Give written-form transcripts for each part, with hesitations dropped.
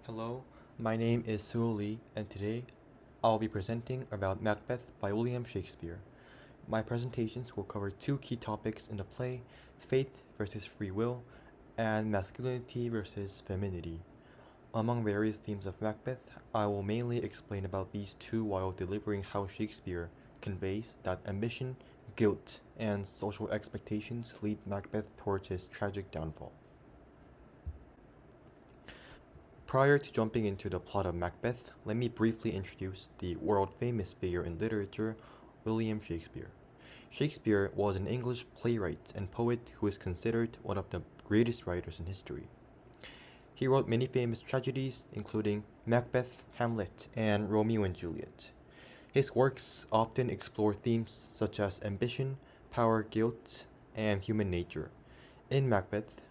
Hello, my name is Sue Lee, and today I'll be presenting about Macbeth by William Shakespeare. My presentations will cover two key topics in the play: faith versus free will, and masculinity versus femininity. Among various themes of Macbeth, I will mainly explain about these two while delivering how Shakespeare conveys that ambition, guilt, and social expectations lead Macbeth towards his tragic downfall. Prior to jumping into the plot of Macbeth, let me briefly introduce the world-famous figure in literature, William Shakespeare. Shakespeare was an English playwright and poet who is considered one of the greatest writers in history. He wrote many famous tragedies, including Macbeth, Hamlet, and Romeo and Juliet. His works often explore themes such as ambition, power, guilt, and human nature. In Macbeth,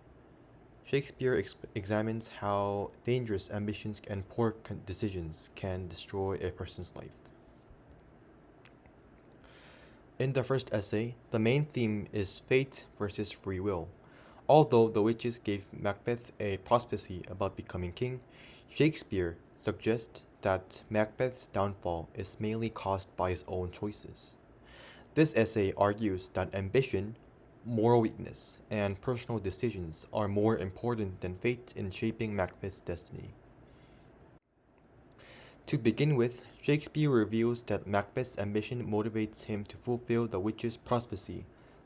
Shakespeare examines how dangerous ambitions and poor decisions can destroy a person's life. In the first essay, the main theme is fate versus free will. Although the witches gave Macbeth a prophecy about becoming king, Shakespeare suggests that Macbeth's downfall is mainly caused by his own choices. This essay argues that ambition, moral weakness, and personal decisions are more important than fate in shaping Macbeth's destiny. To begin with, Shakespeare reveals that Macbeth's ambition motivates him to fulfill the witch's prophecy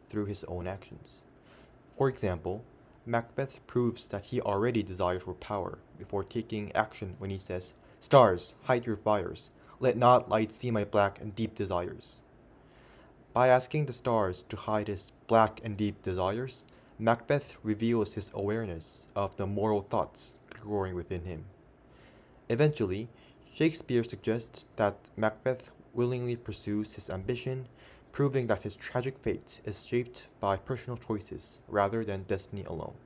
through his own actions. For example, Macbeth proves that he already desired for power before taking action when he says, "Stars, hide your fires. Let not light see my black and deep desires." By asking the stars to hide his black and deep desires, Macbeth reveals his awareness of the moral thoughts growing within him. Eventually, Shakespeare suggests that Macbeth willingly pursues his ambition, proving that his tragic fate is shaped by personal choices rather than destiny alone.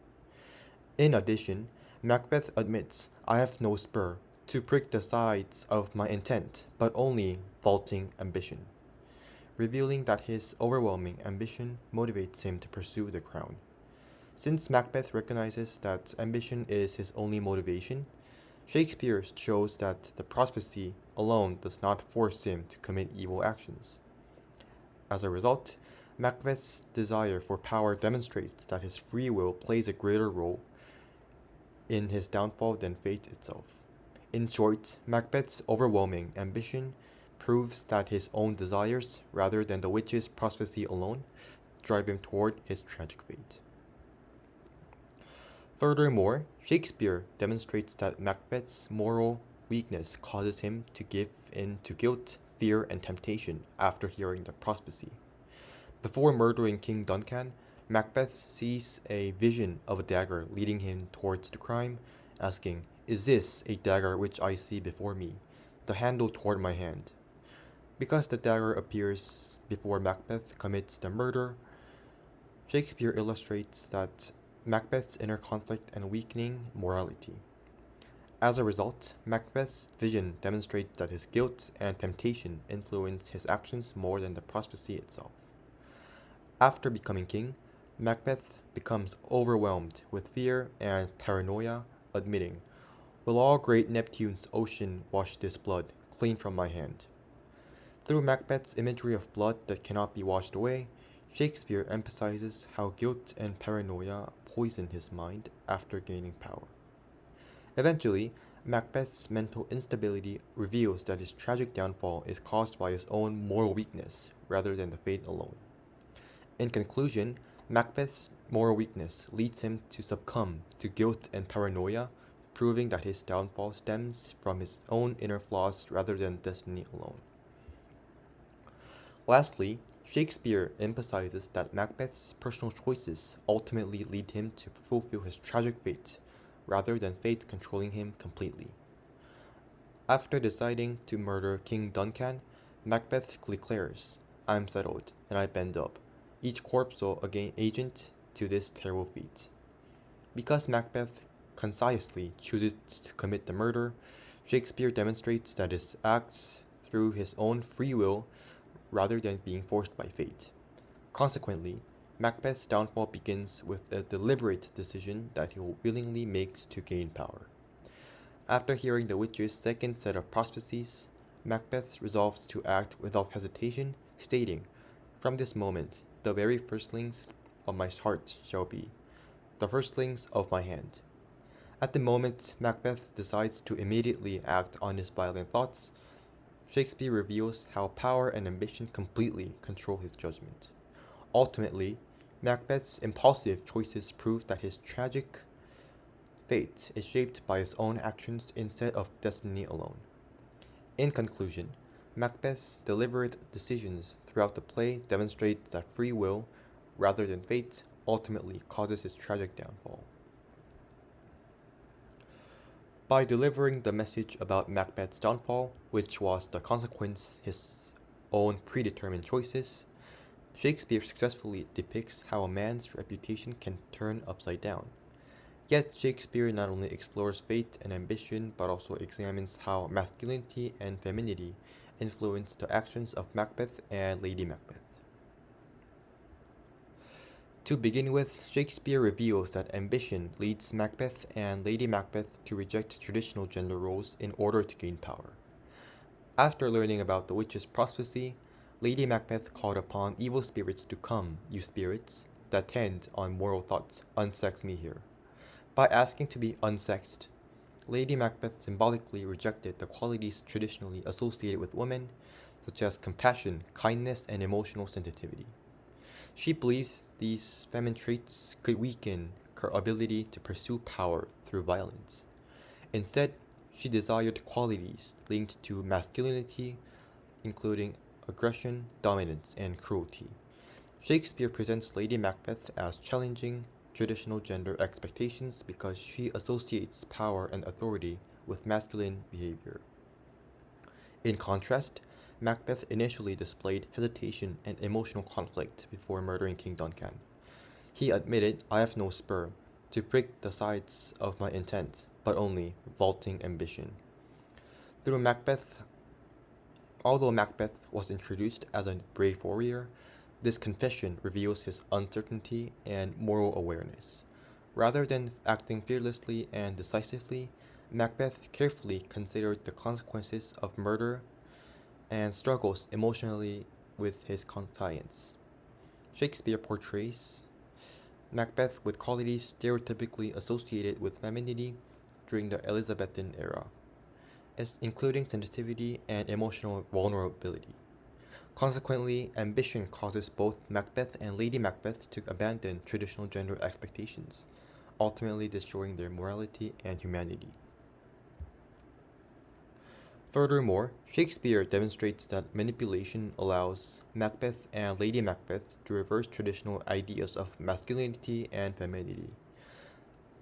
In addition, Macbeth admits, "I have no spur to prick the sides of my intent, but only vaulting ambition," revealing that his overwhelming ambition motivates him to pursue the crown. Since Macbeth recognizes that ambition is his only motivation, Shakespeare shows that the prophecy alone does not force him to commit evil actions. As a result, Macbeth's desire for power demonstrates that his free will plays a greater role in his downfall than fate itself. In short, Macbeth's overwhelming ambition proves that his own desires, rather than the witch's prophecy alone, drive him toward his tragic fate. Furthermore, Shakespeare demonstrates that Macbeth's moral weakness causes him to give in to guilt, fear, and temptation after hearing the prophecy. Before murdering King Duncan, Macbeth sees a vision of a dagger leading him towards the crime, asking, "Is this a dagger which I see before me, the handle toward my hand?" Because the dagger appears before Macbeth commits the murder, Shakespeare illustrates that Macbeth's inner conflict and weakening morality. As a result, Macbeth's vision demonstrates that his guilt and temptation influence his actions more than the prophecy itself. After becoming king, Macbeth becomes overwhelmed with fear and paranoia, admitting, "Will all great Neptune's ocean wash this blood clean from my hand?" Through Macbeth's imagery of blood that cannot be washed away, Shakespeare emphasizes how guilt and paranoia poison his mind after gaining power. Eventually, Macbeth's mental instability reveals that his tragic downfall is caused by his own moral weakness rather than the fate alone. In conclusion, Macbeth's moral weakness leads him to succumb to guilt and paranoia, proving that his downfall stems from his own inner flaws rather than destiny alone. Lastly, Shakespeare emphasizes that Macbeth's personal choices ultimately lead him to fulfill his tragic fate, rather than fate controlling him completely. After deciding to murder King Duncan, Macbeth declares, "I'm settled, and I bend up, each corpuscle again agent to this terrible feat." Because Macbeth concisely chooses to commit the murder, Shakespeare demonstrates that his acts through his own free will rather than being forced by fate. Consequently, Macbeth's downfall begins with a deliberate decision that he willingly makes to gain power. After hearing the witch's second set of prophecies, Macbeth resolves to act without hesitation, stating, "From this moment, the very firstlings of my heart shall be, the firstlings of my hand." At the moment Macbeth decides to immediately act on his violent thoughts, Shakespeare reveals how power and ambition completely control his judgment. Ultimately, Macbeth's impulsive choices prove that his tragic fate is shaped by his own actions instead of destiny alone. In conclusion, Macbeth's deliberate decisions throughout the play demonstrate that free will, rather than fate, ultimately causes his tragic downfall. By delivering the message about Macbeth's downfall, which was the consequence of his own predetermined choices, Shakespeare successfully depicts how a man's reputation can turn upside down. Yet Shakespeare not only explores fate and ambition, but also examines how masculinity and femininity influence the actions of Macbeth and Lady Macbeth. To begin with, Shakespeare reveals that ambition leads Macbeth and Lady Macbeth to reject traditional gender roles in order to gain power. After learning about the witch's prophecy, Lady Macbeth called upon evil spirits to come, "You spirits that tend on moral thoughts, unsex me here." By asking to be unsexed, Lady Macbeth symbolically rejected the qualities traditionally associated with women, such as compassion, kindness, and emotional sensitivity. She believes these feminine traits could weaken her ability to pursue power through violence. Instead, she desired qualities linked to masculinity, including aggression, dominance, and cruelty. Shakespeare presents Lady Macbeth as challenging traditional gender expectations because she associates power and authority with masculine behavior. In contrast, Macbeth initially displayed hesitation and emotional conflict before murdering King Duncan. He admitted, "I have no spur to prick the sides of my intent, but only vaulting ambition." Through Macbeth, Although Macbeth was introduced as a brave warrior, this confession reveals his uncertainty and moral awareness. Rather than acting fearlessly and decisively, Macbeth carefully considered the consequences of murder and struggles emotionally with his conscience. Shakespeare portrays Macbeth with qualities stereotypically associated with femininity during the Elizabethan era, as including sensitivity and emotional vulnerability. Consequently, ambition causes both Macbeth and Lady Macbeth to abandon traditional gender expectations, ultimately destroying their morality and humanity. Furthermore, Shakespeare demonstrates that manipulation allows Macbeth and Lady Macbeth to reverse traditional ideas of masculinity and femininity.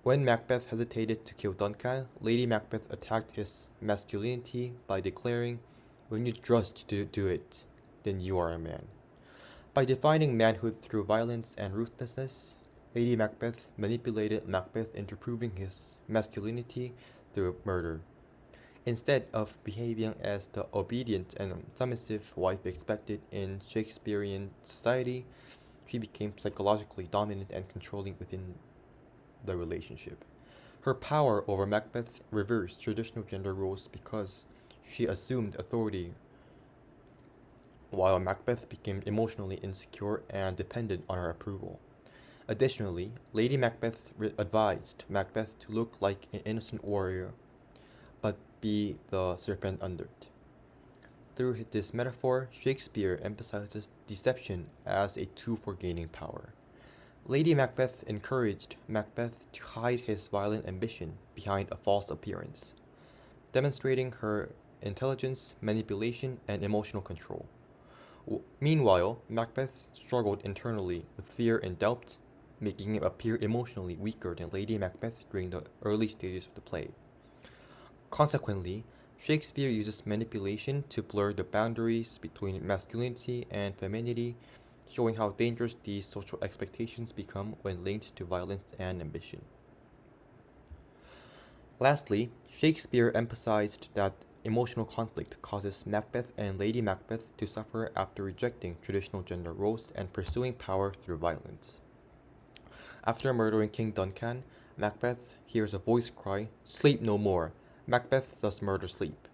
When Macbeth hesitated to kill Duncan, Lady Macbeth attacked his masculinity by declaring, "When you trust to do it, then you are a man." By defining manhood through violence and ruthlessness, Lady Macbeth manipulated Macbeth into proving his masculinity through murder. Instead of behaving as the obedient and submissive wife expected in Shakespearean society, she became psychologically dominant and controlling within the relationship. Her power over Macbeth reversed traditional gender roles because she assumed authority, while Macbeth became emotionally insecure and dependent on her approval. Additionally, Lady Macbeth advised Macbeth to look like an innocent warrior, but be the serpent under it. Through this metaphor, Shakespeare emphasizes deception as a tool for gaining power. Lady Macbeth encouraged Macbeth to hide his violent ambition behind a false appearance, demonstrating her intelligence, manipulation, and emotional control. Meanwhile, Macbeth struggled internally with fear and doubt, making him appear emotionally weaker than Lady Macbeth during the early stages of the play. Consequently, Shakespeare uses manipulation to blur the boundaries between masculinity and femininity, showing how dangerous these social expectations become when linked to violence and ambition. Lastly, Shakespeare emphasized that emotional conflict causes Macbeth and Lady Macbeth to suffer after rejecting traditional gender roles and pursuing power through violence. After murdering King Duncan, Macbeth hears a voice cry, "Sleep no more! Macbeth does murder sleep.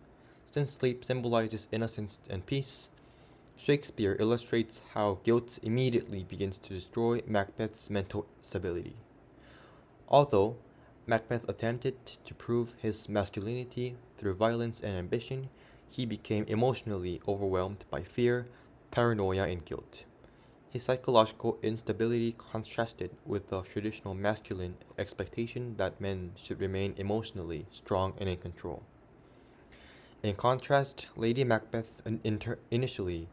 Since sleep symbolizes innocence and peace, Shakespeare illustrates how guilt immediately begins to destroy Macbeth's mental stability. Although Macbeth attempted to prove his masculinity through violence and ambition, he became emotionally overwhelmed by fear, paranoia, and guilt. His psychological instability contrasted with the traditional masculine expectation that men should remain emotionally strong and in control. In contrast, Lady Macbeth initially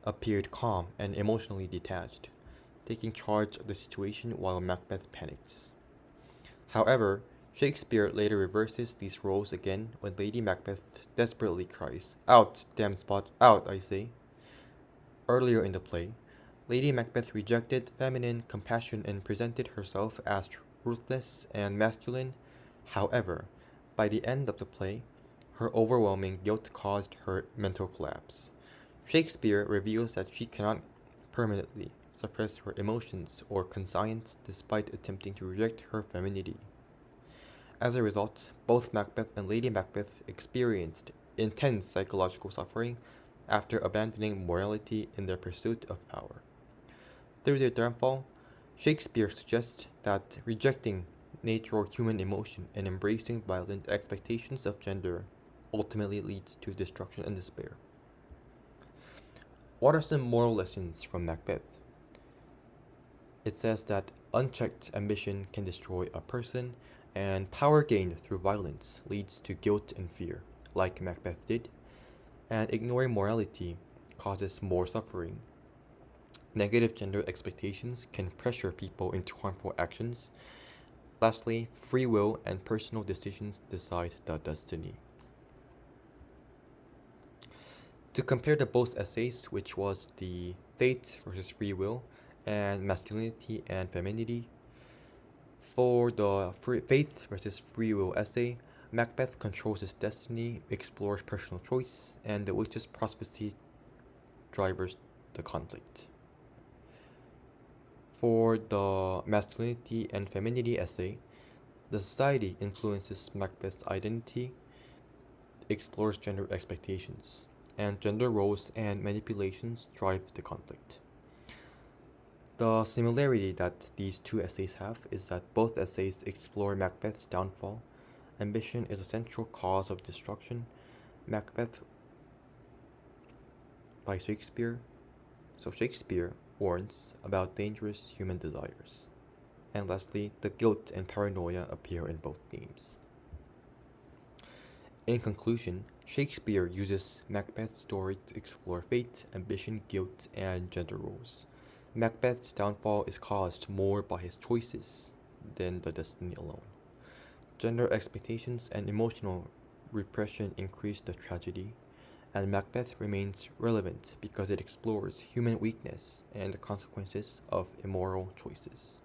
appeared calm and emotionally detached, taking charge of the situation while Macbeth panics. However, Shakespeare later reverses these roles again when Lady Macbeth desperately cries, "Out, damn spot, out, I say." Earlier in the play, Lady Macbeth rejected feminine compassion and presented herself as ruthless and masculine. However, by the end of the play, her overwhelming guilt caused her mental collapse. Shakespeare reveals that she cannot permanently suppress her emotions or conscience despite attempting to reject her femininity. As a result, both Macbeth and Lady Macbeth experienced intense psychological suffering after abandoning morality in their pursuit of power. Through their downfall, Shakespeare suggests that rejecting natural human emotion and embracing violent expectations of gender ultimately leads to destruction and despair. What are some moral lessons from Macbeth? It says that unchecked ambition can destroy a person, and power gained through violence leads to guilt and fear, like Macbeth did, and ignoring morality causes more suffering. Negative gender expectations can pressure people into harmful actions. Lastly, free will and personal decisions decide the destiny. To compare the both essays, which was the Fate versus Free Will and Masculinity and Femininity, for the Faith versus Free Will essay, Macbeth controls his destiny, explores personal choice, and the witch's prophecy drives the conflict. For the Masculinity and Femininity essay, the society influences Macbeth's identity, explores gender expectations, and gender roles and manipulations drive the conflict. The similarity that these two essays have is that both essays explore Macbeth's downfall. Ambition is a central cause of destruction. Macbeth by Shakespeare. So Shakespeare warns about dangerous human desires. And lastly, the guilt and paranoia appear in both themes. In conclusion, Shakespeare uses Macbeth's story to explore fate, ambition, guilt, and gender roles. Macbeth's downfall is caused more by his choices than the destiny alone. Gender expectations and emotional repression increase the tragedy, and Macbeth remains relevant because it explores human weakness and the consequences of immoral choices.